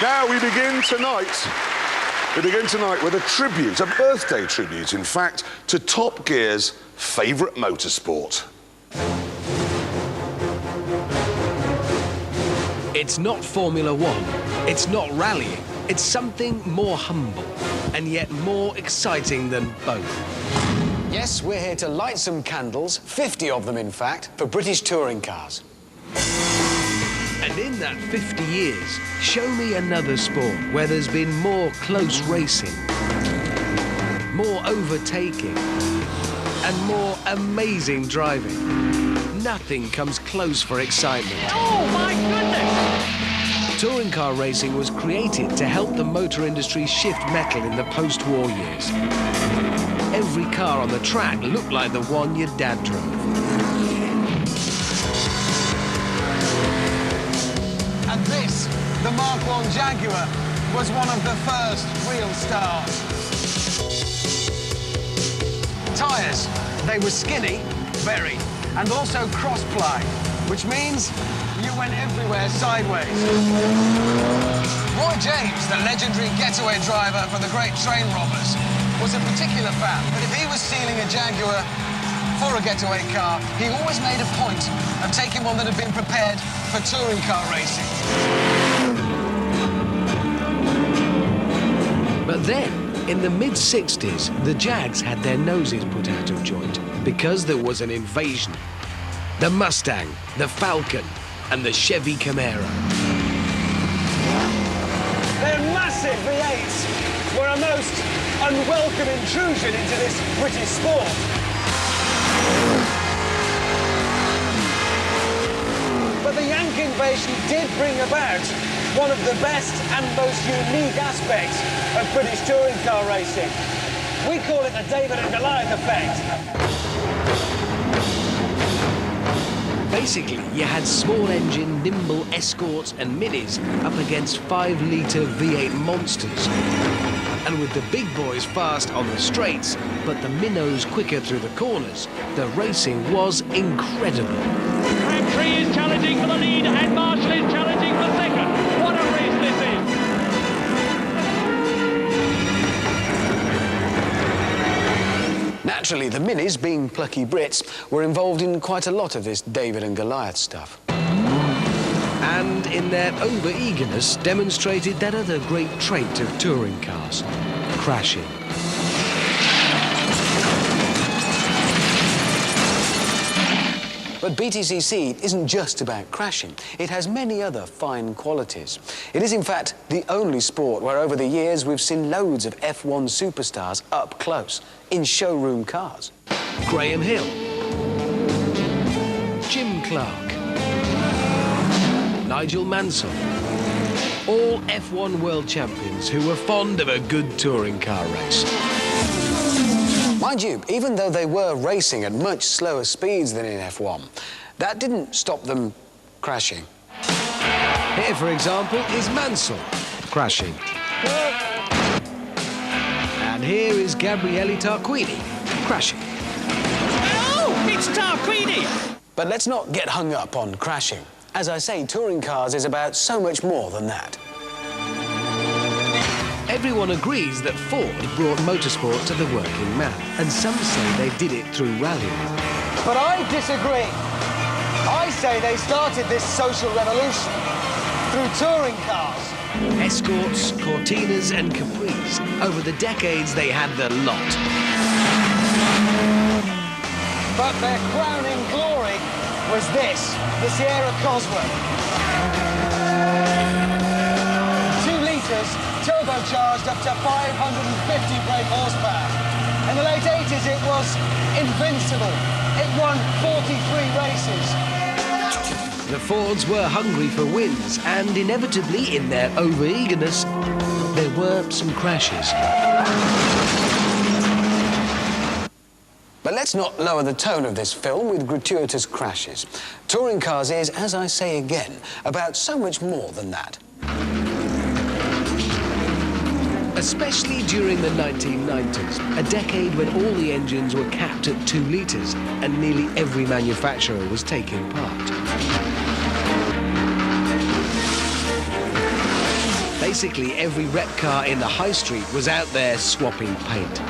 Now we begin tonight. We begin tonight with a tribute, a birthday tribute, in fact, to Top Gear's favourite motorsport. It's not Formula One, it's not rallying, it's something more humble and yet more exciting than both. Yes, we're here to light some candles, 50 of them in fact, for British touring cars. And in that 50 years, show me another sport where there's been more close racing, more overtaking, and more amazing driving. Nothing comes close for excitement. Oh, my goodness! Touring car racing was created to help the motor industry shift metal in the post-war years. Every car on the track looked like the one your dad drove. And this, the Mark I Jaguar, was one of the first real stars. Tyres, they were skinny, very, and also cross-ply, which means you went everywhere sideways. Roy James, the legendary getaway driver for the great train robbers, was a particular fan, but if he was stealing a Jaguar for a getaway car, he always made a point of taking one that had been prepared for touring car racing. But then, in the mid-60s, the Jags had their noses put out of joint because there was an invasion. The Mustang, the Falcon, and the Chevy Camaro. Their massive V8s were a most unwelcome intrusion into this British sport. But the Yankee invasion did bring about one of the best and most unique aspects of British touring car racing. We call it the David and Goliath effect. Basically, you had small-engine, nimble escorts and minis up against 5-litre V8 monsters. And with the big boys fast on the straights, but the minnows quicker through the corners, the racing was incredible. Crabtree is challenging for the lead and Marshall is challenging for second. What a race this is! Naturally, the Minis, being plucky Brits, were involved in quite a lot of this David and Goliath stuff. And in their over-eagerness demonstrated that other great trait of touring cars, crashing. But BTCC isn't just about crashing. It has many other fine qualities. It is, in fact, the only sport where over the years we've seen loads of F1 superstars up close, in showroom cars. Graham Hill, Jim Clark, Nigel Mansell, all F1 world champions who were fond of a good touring car race. Mind you, even though they were racing at much slower speeds than in F1, that didn't stop them crashing. Here, for example, is Mansell crashing. And here is Gabriele Tarquini crashing. Oh, it's Tarquini! But let's not get hung up on crashing. As I say, touring cars is about so much more than that. Everyone agrees that Ford brought motorsport to the working man, and some say they did it through rallying. But I disagree. I say they started this social revolution through touring cars. Escorts, Cortinas and Capris. Over the decades, they had the lot. But their crowning glory was this, the Sierra Cosworth. 2 litres, turbocharged up to 550 brake horsepower. In the late 80s, it was invincible. It won 43 races. The Fords were hungry for wins, and inevitably, in their over-eagerness, there were some crashes. But let's not lower the tone of this film with gratuitous crashes. Touring cars is, as I say again, about so much more than that. Especially during the 1990s, a decade when all the engines were capped at 2 litres and nearly every manufacturer was taking part. They Basically, every rep car in the high street was out there swapping paint.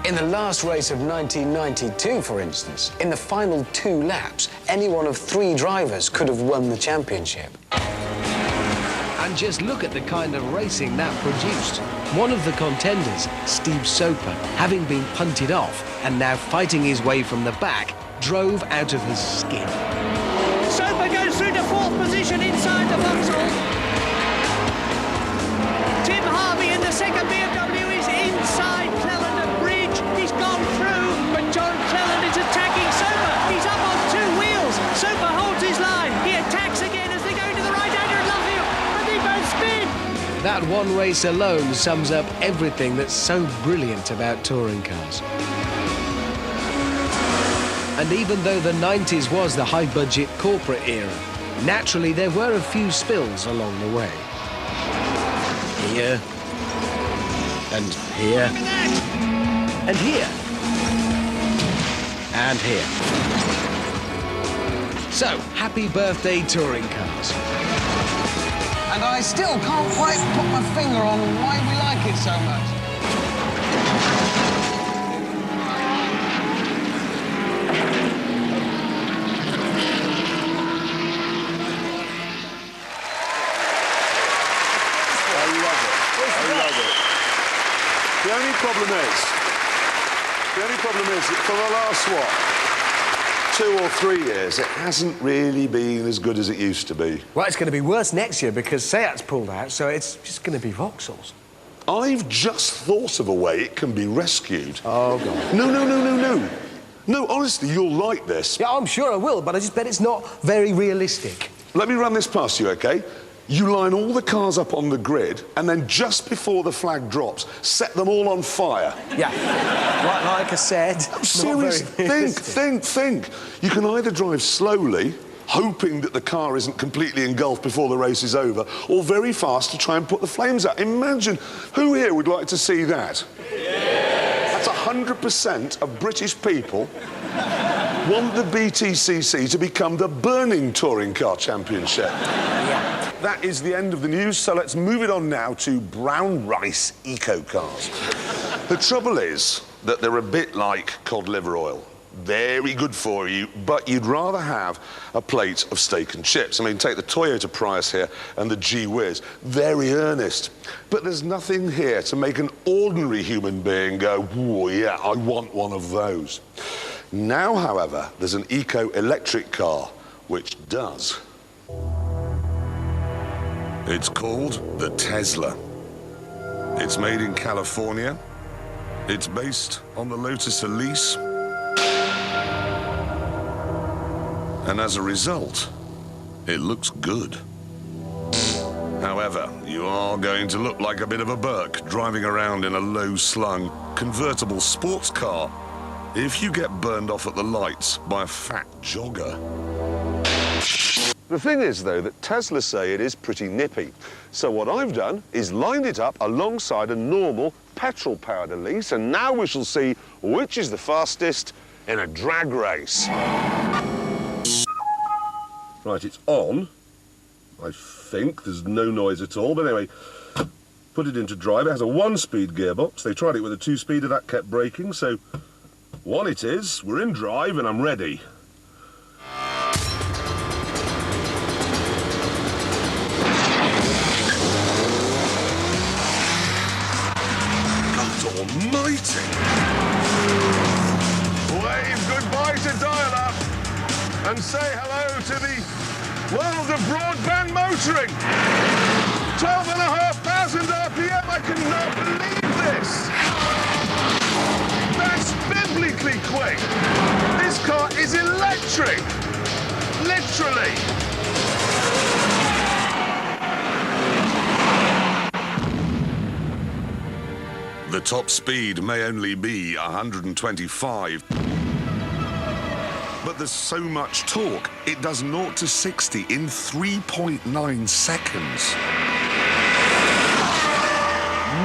In the last race of 1992, for instance, in the final 2 laps, any one of 3 drivers could have won the championship. And just look at the kind of racing that produced. One of the contenders, Steve Soper, having been punted off and now fighting his way from the back, drove out of his skin. Soper goes through to 4th position inside the Vauxhall. Tim Harvey in the second BMW is inside Cleland Bridge. He's gone through, but John Cleland is attacking Soper. He's up on 2 wheels. Soper holds his line. He attacks again as they go to the right-hander at Luffield, and they both spin. That one race alone sums up everything that's so brilliant about touring cars. And even though the 90s was the high-budget corporate era, naturally there were a few spills along the way. Here, and here, and here, and here. So, happy birthday touring cars. And I still can't quite put my finger on why we like it so much. The only problem is that for the last, 2 or 3 years, it hasn't really been as good as it used to be. Well, it's going to be worse next year because Seat's pulled out, so it's just going to be Vauxhalls. I've just thought of a way it can be rescued. Oh, God. No. No, honestly, you'll like this. Yeah, I'm sure I will, but I just bet it's not very realistic. Let me run this past you, OK? You line all the cars up on the grid, and then just before the flag drops, set them all on fire. Yeah, like I said. I'm serious. Think. You can either drive slowly, hoping that the car isn't completely engulfed before the race is over, or very fast to try and put the flames out. Imagine, who here would like to see that? Yeah. That's 100% of British people want the BTCC to become the burning touring car championship. Yeah. That is the end of the news, so let's move it on now to brown rice eco cars. The trouble is that they're a bit like cod liver oil. Very good for you, but you'd rather have a plate of steak and chips. I mean, take the Toyota Prius here and the G-Wiz. Very earnest. But there's nothing here to make an ordinary human being go, "Whoa, yeah, I want one of those." Now, however, there's an eco-electric car which does. It's called the Tesla. It's made in California. It's based on the Lotus Elise. And as a result, it looks good. However, you are going to look like a bit of a Burke driving around in a low-slung convertible sports car if you get burned off at the lights by a fat jogger. The thing is, though, that Tesla say it is pretty nippy. So what I've done is lined it up alongside a normal petrol-powered Elise, and now we shall see which is the fastest in a drag race. Right, it's on. I think there's no noise at all, but anyway, put it into drive. It has a 1-speed gearbox. They tried it with a 2-speeder, that kept braking, so 1 it is. We're in drive and I'm ready. God almighty! Wave goodbye to dial-up and say hello to the world of broadband motoring. 12,500 RPM, I cannot believe this. That's biblically quick. This car is electric. Literally. The top speed may only be 125. But there's so much torque, it does 0 to 60 in 3.9 seconds.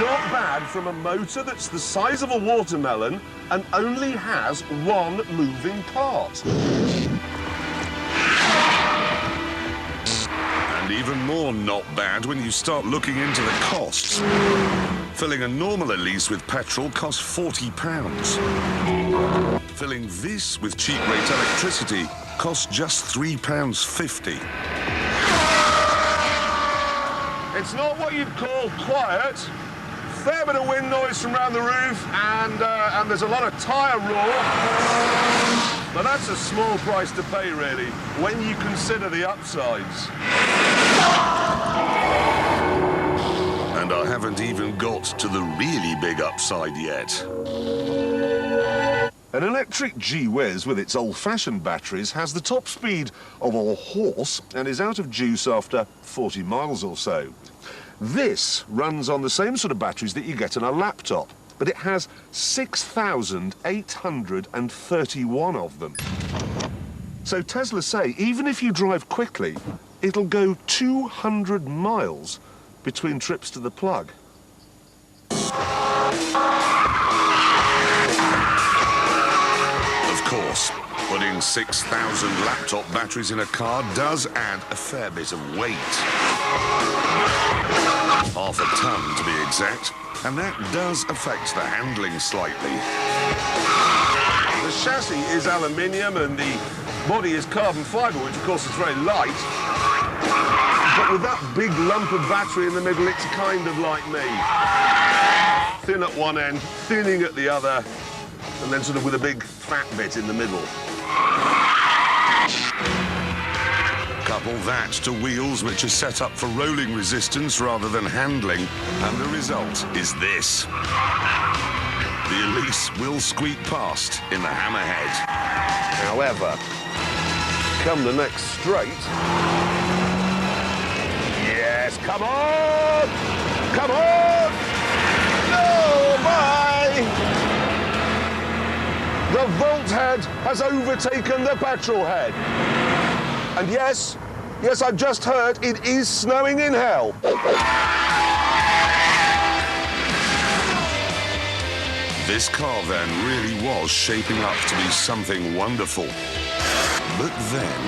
Not bad from a motor that's the size of a watermelon and only has 1 moving part. even more not bad when you start looking into the costs. Filling a normal Elise with petrol costs £40. Filling this with cheap rate electricity costs just £3.50. It's not what you'd call quiet. Fair bit of wind noise from around the roof, and there's a lot of tyre roar. But that's a small price to pay, really, when you consider the upsides. And I haven't even got to the really big upside yet. An electric G-Whiz with its old-fashioned batteries has the top speed of a horse and is out of juice after 40 miles or so. This runs on the same sort of batteries that you get in a laptop, but it has 6,831 of them. So Tesla say, even if you drive quickly, it'll go 200 miles between trips to the plug. Of course, putting 6,000 laptop batteries in a car does add a fair bit of weight. Half a ton, to be exact, and that does affect the handling slightly. The chassis is aluminium and the body is carbon fibre, which of course is very light. But with that big lump of battery in the middle, it's kind of like me. Thin at one end, thinning at the other, and then sort of with a big fat bit in the middle. Couple that to wheels which are set up for rolling resistance rather than handling, and the result is this. The Elise will squeak past in the hammerhead. However, come the next straight... Yes, come on! Come on! No, bye! The volt head has overtaken the petrol head. And yes, I've just heard it is snowing in hell. This car then really was shaping up to be something wonderful. But then...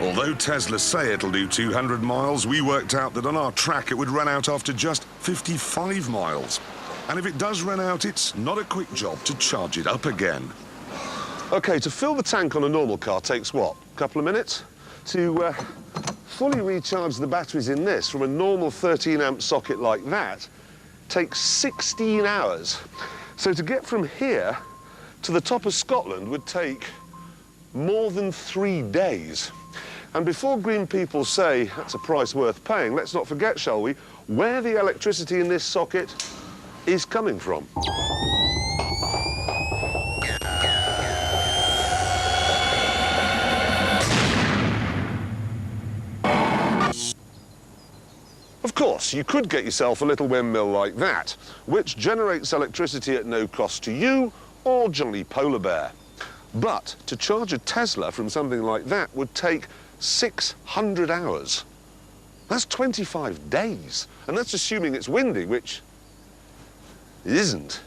Although Tesla say it'll do 200 miles, we worked out that on our track it would run out after just 55 miles. And if it does run out, it's not a quick job to charge it up again. OK, to fill the tank on a normal car takes what? A couple of minutes? To fully recharge the batteries in this from a normal 13-amp socket like that takes 16 hours. So to get from here to the top of Scotland would take more than 3 days. And before green people say that's a price worth paying, let's not forget, shall we, where the electricity in this socket is coming from. Of course, you could get yourself a little windmill like that, which generates electricity at no cost to you or Johnny Polar Bear. But to charge a Tesla from something like that would take 600 hours. That's 25 days, and that's assuming it's windy, which it isn't.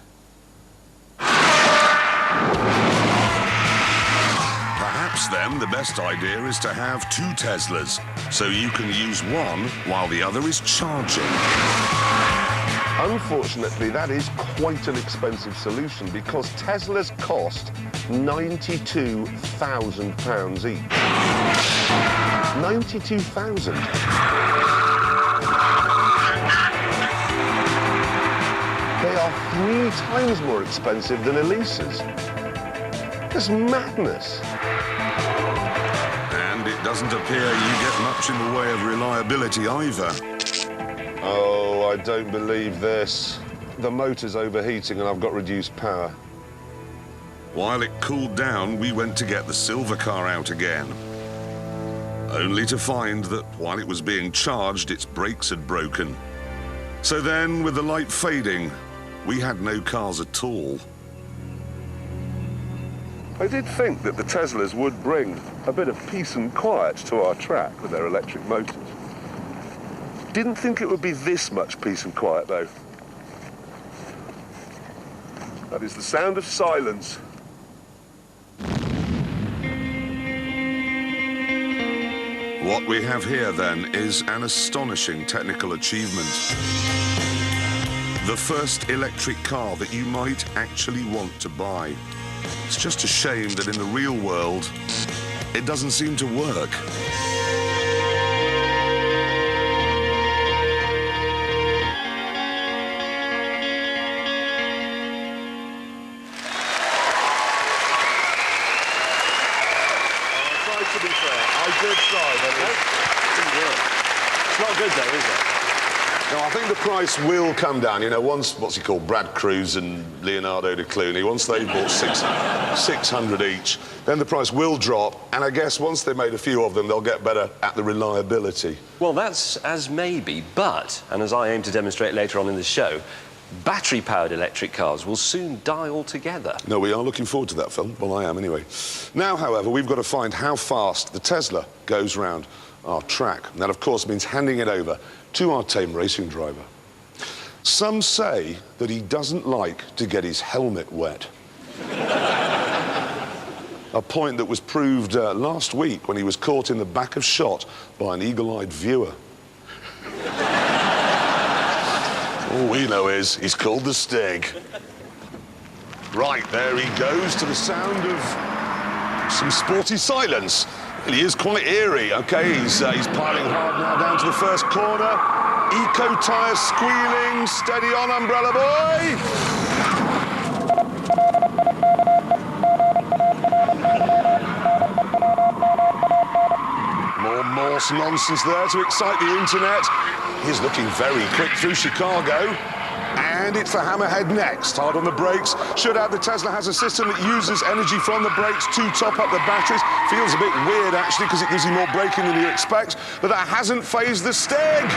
Perhaps then the best idea is to have 2 Teslas, so you can use one while the other is charging. Unfortunately, that is quite an expensive solution because Teslas cost £92,000 each. 92,000. They are 3 times more expensive than Elises. That's madness. And it doesn't appear you get much in the way of reliability either. Oh, I don't believe this. The motor's overheating and I've got reduced power. While it cooled down, we went to get the silver car out again. Only to find that while it was being charged, its brakes had broken. So then, with the light fading, we had no cars at all. I did think that the Teslas would bring a bit of peace and quiet to our track with their electric motors. Didn't think it would be this much peace and quiet, though. That is the sound of silence. What we have here, then, is an astonishing technical achievement. The first electric car that you might actually want to buy. It's just a shame that in the real world, it doesn't seem to work. To be fair, I did try, but it didn't work. It's not good though, is it? No, I think the price will come down. You know, once, what's he called, Brad Cruz and Leonardo de Clooney, once they bought 600 each, then the price will drop, and I guess once they made a few of them, they'll get better at the reliability. Well, that's as maybe, but, and as I aim to demonstrate later on in the show, battery-powered electric cars will soon die altogether. No, we are looking forward to that film. Well, I am anyway. Now, however, we've got to find how fast the Tesla goes round our track. And that, of course, means handing it over to our tame racing driver. Some say that he doesn't like to get his helmet wet. A point that was proved last week when he was caught in the back of shot by an eagle-eyed viewer. All we know is he's called the Stig. Right, there he goes to the sound of some sporty silence. He is quite eerie. OK, he's piling hard now down to the first corner. Eco tyre squealing. Steady on, umbrella boy. More Morse nonsense there to excite the internet. He's looking very quick through Chicago. And it's the Hammerhead next. Hard on the brakes. Should add the Tesla has a system that uses energy from the brakes to top up the batteries. Feels a bit weird, actually, because it gives you more braking than you expect. But that hasn't phased the Stig.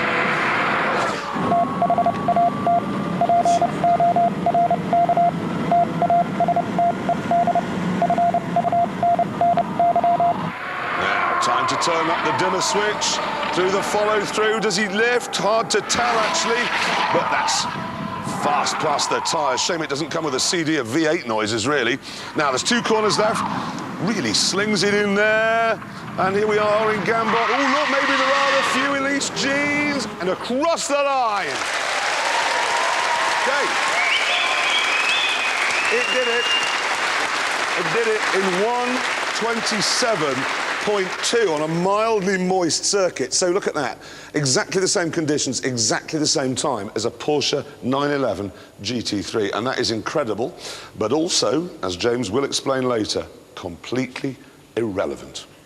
Time to turn up the dimmer switch. Through the follow-through. Does he lift? Hard to tell, actually. But that's fast past the tyres. Shame it doesn't come with a CD of V8 noises, really. Now, there's 2 corners left. Really slings it in there. And here we are in Gambot. Oh, look, maybe there are a few Elise G's. And across the line. Okay. It did it. It did it in 1:27.2 on a mildly moist circuit. So look at that. Exactly the same conditions, exactly the same time as a Porsche 911 GT3. And that is incredible, but also, as James will explain later, completely irrelevant.